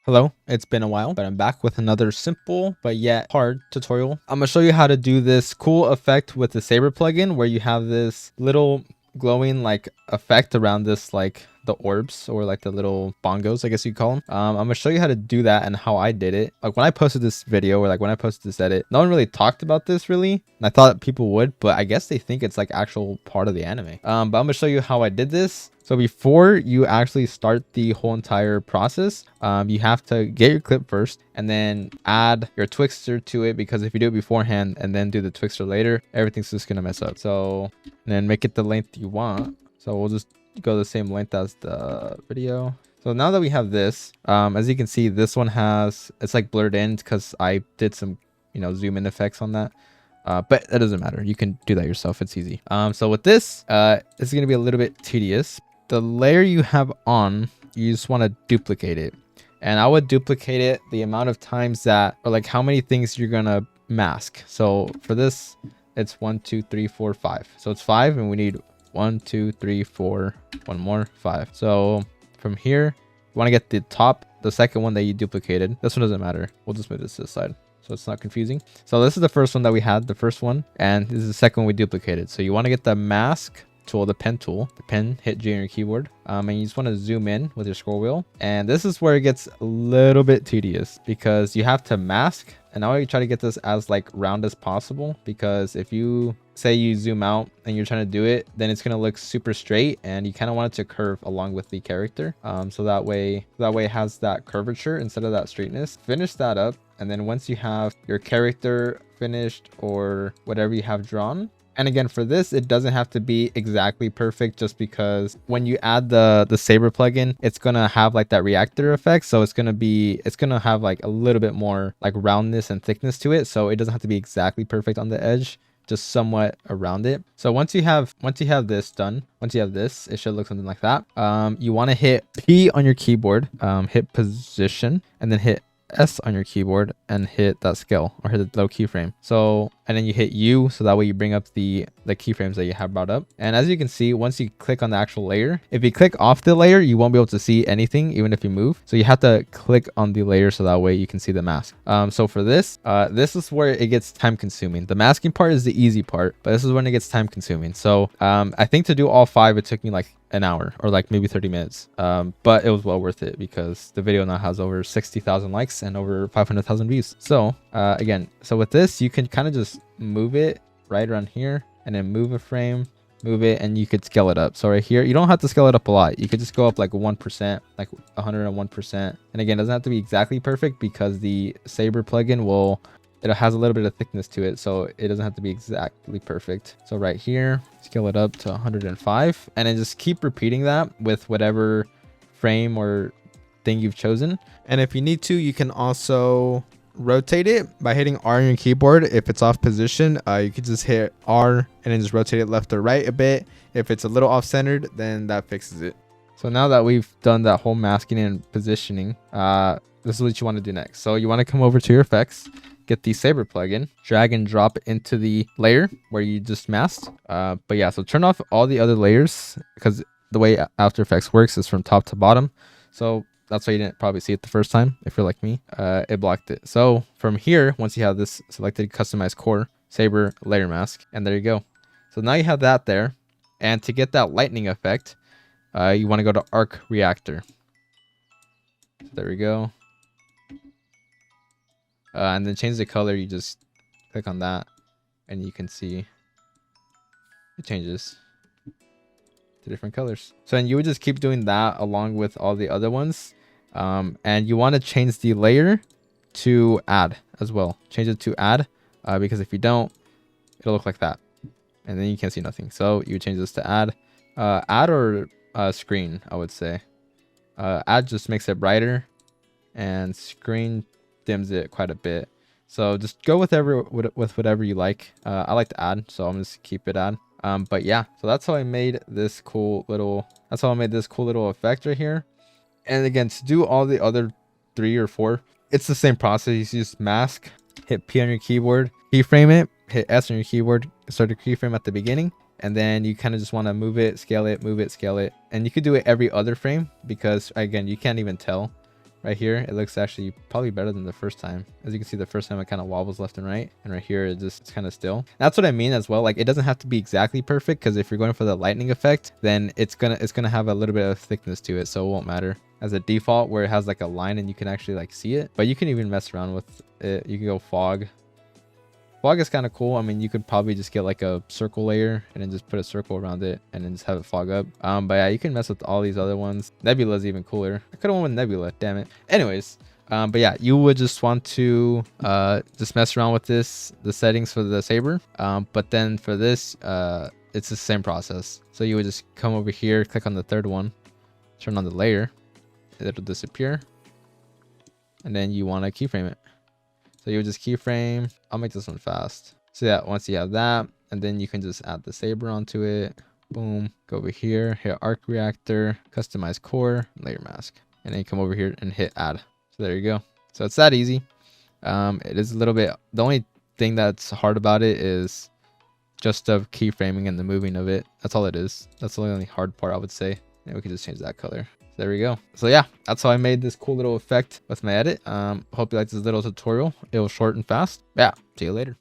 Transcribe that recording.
Hello, it's been a while, but I'm back with another simple but yet hard tutorial. I'm gonna show you how to do this cool effect with the Saber plugin where you have this little glowing like effect around this like the orbs or like the little bongos, I guess you call them. I'm gonna show you how to do that and how I did it. Like when I posted this video or like when I posted this edit, no one really talked about this really. And I thought people would, but I guess they think it's like actual part of the anime. But I'm gonna show you how I did this. So before you actually start the whole entire process, you have to get your clip first and then add your Twixtor to it, because if you do it beforehand and then do the Twixtor later, everything's just gonna mess up. So and then make it the length you want. So we'll just go the same length as the video. So now that we have this, as you can see, this one it's like blurred in because I did some, zoom in effects on that. But that doesn't matter. You can do that yourself. It's easy. So with this, it's going to be a little bit tedious. The layer you have on, you just want to duplicate it. And I would duplicate it the amount of times that, or like how many things you're going to mask. So for this, it's 1, 2, 3, 4, 5. So it's 5 and we need 1, 2, 3, 4, one more, 5. So from here, you want to get the top, the second one that you duplicated. This one doesn't matter. We'll just move this to the side so it's not confusing. So this is the first one that we had, the first one, and this is the second one we duplicated. So you want to get the mask tool, the pen tool, the pen, hit J on your keyboard, and you just want to zoom in with your scroll wheel. And this is where it gets a little bit tedious because you have to mask. And now you try to get this as like round as possible, because if you say you zoom out and you're trying to do it, then it's going to look super straight and you kind of want it to curve along with the character. So that way it has that curvature instead of that straightness. Finish that up. And then once you have your character finished or whatever you have drawn, and again, for this, it doesn't have to be exactly perfect, just because when you add the Saber plugin, it's going to have like that reactor effect. So it's going to have like a little bit more like roundness and thickness to it. So it doesn't have to be exactly perfect on the edge, just somewhat around it. So once you have this done, once you have this, it should look something like that. You want to hit P on your keyboard, hit position, and then hit S on your keyboard and hit that scale or hit the low keyframe. So, and then you hit U, so that way you bring up the keyframes that you have brought up. And as you can see, once you click on the actual layer, if you click off the layer, you won't be able to see anything even if you move. So you have to click on the layer so that way you can see the mask. So for this, this is where it gets time consuming. The masking part is the easy part, but this is when it gets time consuming. So I think to do all 5, it took me like an hour or like maybe 30 minutes, but it was well worth it because the video now has over 60,000 likes and over 500,000 views. So again, so with this, you can kind of just move it right around here and then move a frame, move it, and you could scale it up. So right here, you don't have to scale it up a lot. You could just go up like 1%, like 101%. And again, it doesn't have to be exactly perfect because the Saber plugin it has a little bit of thickness to it, so it doesn't have to be exactly perfect. So right here, scale it up to 105, and then just keep repeating that with whatever frame or thing you've chosen. And if you need to, you can also rotate it by hitting R on your keyboard. If it's off position, you could just hit R and then just rotate it left or right a bit. If it's a little off-centered, then that fixes it. So now that we've done that whole masking and positioning, this is what you want to do next. So you want to come over to your effects, get the Saber plugin, drag and drop it into the layer where you just masked. But yeah, so turn off all the other layers because the way After Effects works is from top to bottom. So that's why you didn't probably see it the first time. If you're like me, it blocked it. So from here, once you have this selected, customize core, Saber layer mask, and there you go. So now you have that there. And to get that lightning effect, you want to go to arc reactor. There we go. And then change the color. You just click on that and you can see it changes to different colors. So then you would just keep doing that along with all the other ones. And you want to change the layer to add as well. Change it to add because if you don't, it'll look like that. And then you can't see nothing. So you change this to add. Add or screen, I would say. Add just makes it brighter, and screen dims it quite a bit. So just go with whatever you like. I like to add, so I'm just keep it add. But yeah, so that's how I made this cool little effect right here. And again, to do all the other 3 or 4, it's the same process. You just mask, hit P on your keyboard, keyframe it, hit S on your keyboard, start a keyframe at the beginning, and then you kind of just want to move it, scale it, scale it. And you could do it every other frame because again, you can't even tell right here, it looks actually probably better than the first time. As you can see, the first time it kind of wobbles left and right, and right here it's kind of still. That's what I mean as well. Like, it doesn't have to be exactly perfect, because if you're going for the lightning effect, then it's gonna have a little bit of thickness to it, so it won't matter. As a default, where it has like a line and you can actually like see it, but you can even mess around with it. You can go fog. Fog is kind of cool. I mean, you could probably just get like a circle layer and then just put a circle around it and then just have it fog up. But yeah, you can mess with all these other ones. Nebula is even cooler. I could have went with Nebula, damn it. Anyways, but yeah, you would just want to just mess around with the settings for the Saber. But then for this, it's the same process. So you would just come over here, click on the third one, turn on the layer, it'll disappear, and then you want to keyframe it. So you would just keyframe. I'll make this one fast. So yeah, once you have that, and then you can just add the Saber onto it. Boom. Go over here, hit arc reactor, customize core, layer mask, and then you come over here and hit add. So there you go. So it's that easy. It is a little bit, the only thing that's hard about it is just the keyframing and the moving of it. That's all it is. That's the only hard part, I would say. And we can just change that color. There we go. So yeah, that's how I made this cool little effect with my edit. Hope you liked this little tutorial. It was short and fast. Yeah, see you later.